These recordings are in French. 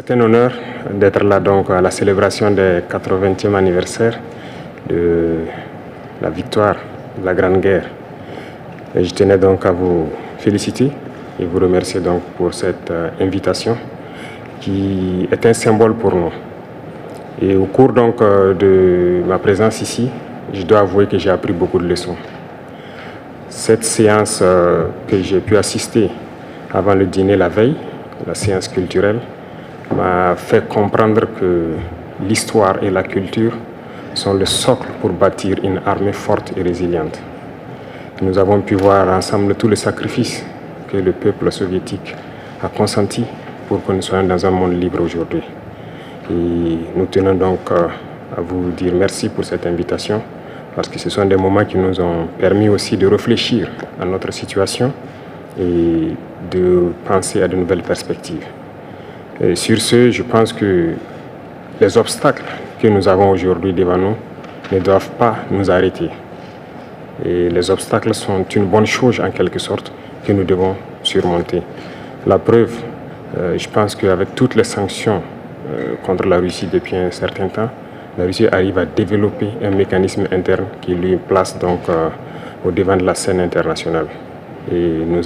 C'est un honneur d'être là donc à la célébration des 80e anniversaire de la victoire de la Grande Guerre. Et je tenais donc à vous féliciter et vous remercier donc pour cette invitation qui est un symbole pour nous. Et au cours donc de ma présence ici, je dois avouer que j'ai appris beaucoup de leçons. Cette séance que j'ai pu assister avant le dîner la veille, la séance culturelle, m'a fait comprendre que l'histoire et la culture sont le socle pour bâtir une armée forte et résiliente. Nous avons pu voir ensemble tous les sacrifices que le peuple soviétique a consenti pour que nous soyons dans un monde libre aujourd'hui. Et nous tenons donc à vous dire merci pour cette invitation, parce que ce sont des moments qui nous ont permis aussi de réfléchir à notre situation et de penser à de nouvelles perspectives. Et sur ce, je pense que les obstacles que nous avons aujourd'hui devant nous ne doivent pas nous arrêter. Et les obstacles sont une bonne chose en quelque sorte que nous devons surmonter. La preuve, je pense qu'avec toutes les sanctions contre la Russie depuis un certain temps, la Russie arrive à développer un mécanisme interne qui lui place donc au devant de la scène internationale. Et nous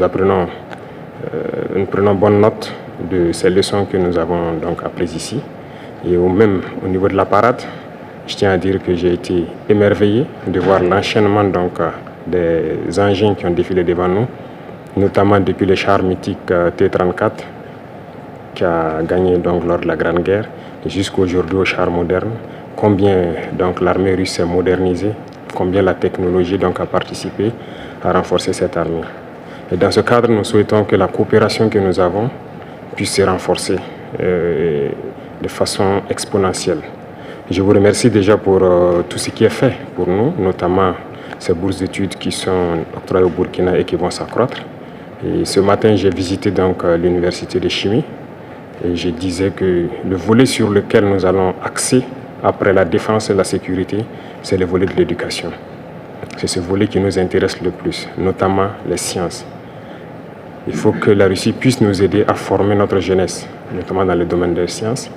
prenons bonne note de ces leçons que nous avons donc apprises ici. Et même au niveau de la parade, je tiens à dire que j'ai été émerveillé de voir l'enchaînement donc des engins qui ont défilé devant nous, notamment depuis le char mythique T-34 qui a gagné donc lors de la Grande Guerre et jusqu'aujourd'hui au char moderne. Combien donc l'armée russe s'est modernisée, combien la technologie donc a participé à renforcer cette armée. Et dans ce cadre, nous souhaitons que la coopération que nous avons puisse se renforcer de façon exponentielle. Je vous remercie déjà pour tout ce qui est fait pour nous, notamment ces bourses d'études qui sont octroyées au Burkina et qui vont s'accroître. Et ce matin, j'ai visité donc l'université de chimie et je disais que le volet sur lequel nous allons axer après la défense et la sécurité, c'est le volet de l'éducation. C'est ce volet qui nous intéresse le plus, notamment les sciences. Il faut que la Russie puisse nous aider à former notre jeunesse, notamment dans le domaine des sciences,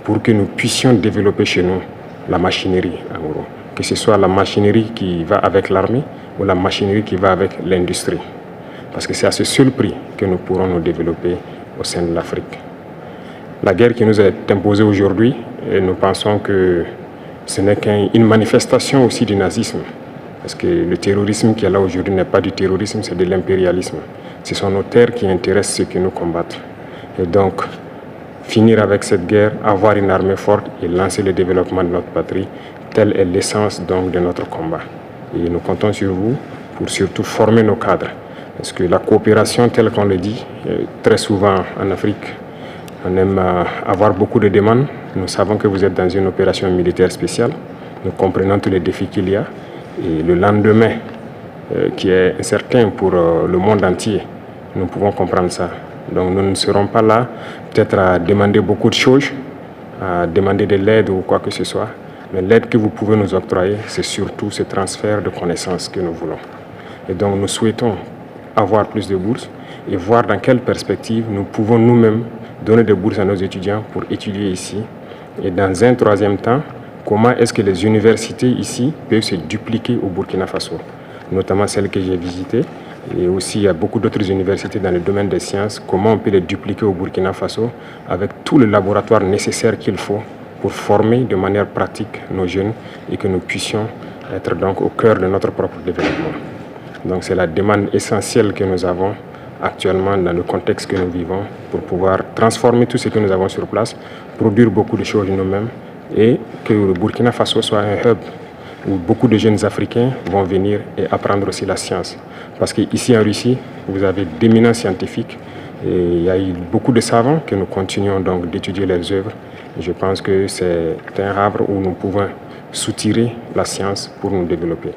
pour que nous puissions développer chez nous la machinerie, en gros. Que ce soit la machinerie qui va avec l'armée ou la machinerie qui va avec l'industrie. Parce que c'est à ce seul prix que nous pourrons nous développer au sein de l'Afrique. La guerre qui nous est imposée aujourd'hui, nous pensons que ce n'est qu'une manifestation aussi du nazisme. Parce que le terrorisme qui est là aujourd'hui n'est pas du terrorisme, c'est de l'impérialisme. Ce sont nos terres qui intéressent ceux qui nous combattent. Et donc, finir avec cette guerre, avoir une armée forte et lancer le développement de notre patrie, telle est l'essence donc de notre combat. Et nous comptons sur vous pour surtout former nos cadres. Parce que la coopération, telle qu'on le dit, très souvent en Afrique, on aime avoir beaucoup de demandes. Nous savons que vous êtes dans une opération militaire spéciale. Nous comprenons tous les défis qu'il y a. Et le lendemain, qui est incertain pour le monde entier, nous pouvons comprendre ça. Donc nous ne serons pas là peut-être à demander beaucoup de choses, à demander de l'aide ou quoi que ce soit. Mais l'aide que vous pouvez nous octroyer, c'est surtout ce transfert de connaissances que nous voulons. Et donc nous souhaitons avoir plus de bourses et voir dans quelle perspective nous pouvons nous-mêmes donner des bourses à nos étudiants pour étudier ici. Et dans un troisième temps, comment est-ce que les universités ici peuvent se dupliquer au Burkina Faso, notamment celles que j'ai visitées. Et aussi, il y a beaucoup d'autres universités dans le domaine des sciences. Comment on peut les dupliquer au Burkina Faso avec tout le laboratoire nécessaire qu'il faut pour former de manière pratique nos jeunes et que nous puissions être donc au cœur de notre propre développement. Donc c'est la demande essentielle que nous avons actuellement dans le contexte que nous vivons pour pouvoir transformer tout ce que nous avons sur place, produire beaucoup de choses nous-mêmes et que le Burkina Faso soit un hub où beaucoup de jeunes Africains vont venir et apprendre aussi la science. Parce qu'ici en Russie, vous avez d'éminents scientifiques et il y a eu beaucoup de savants que nous continuons donc d'étudier leurs œuvres. Et je pense que c'est un havre où nous pouvons soutirer la science pour nous développer.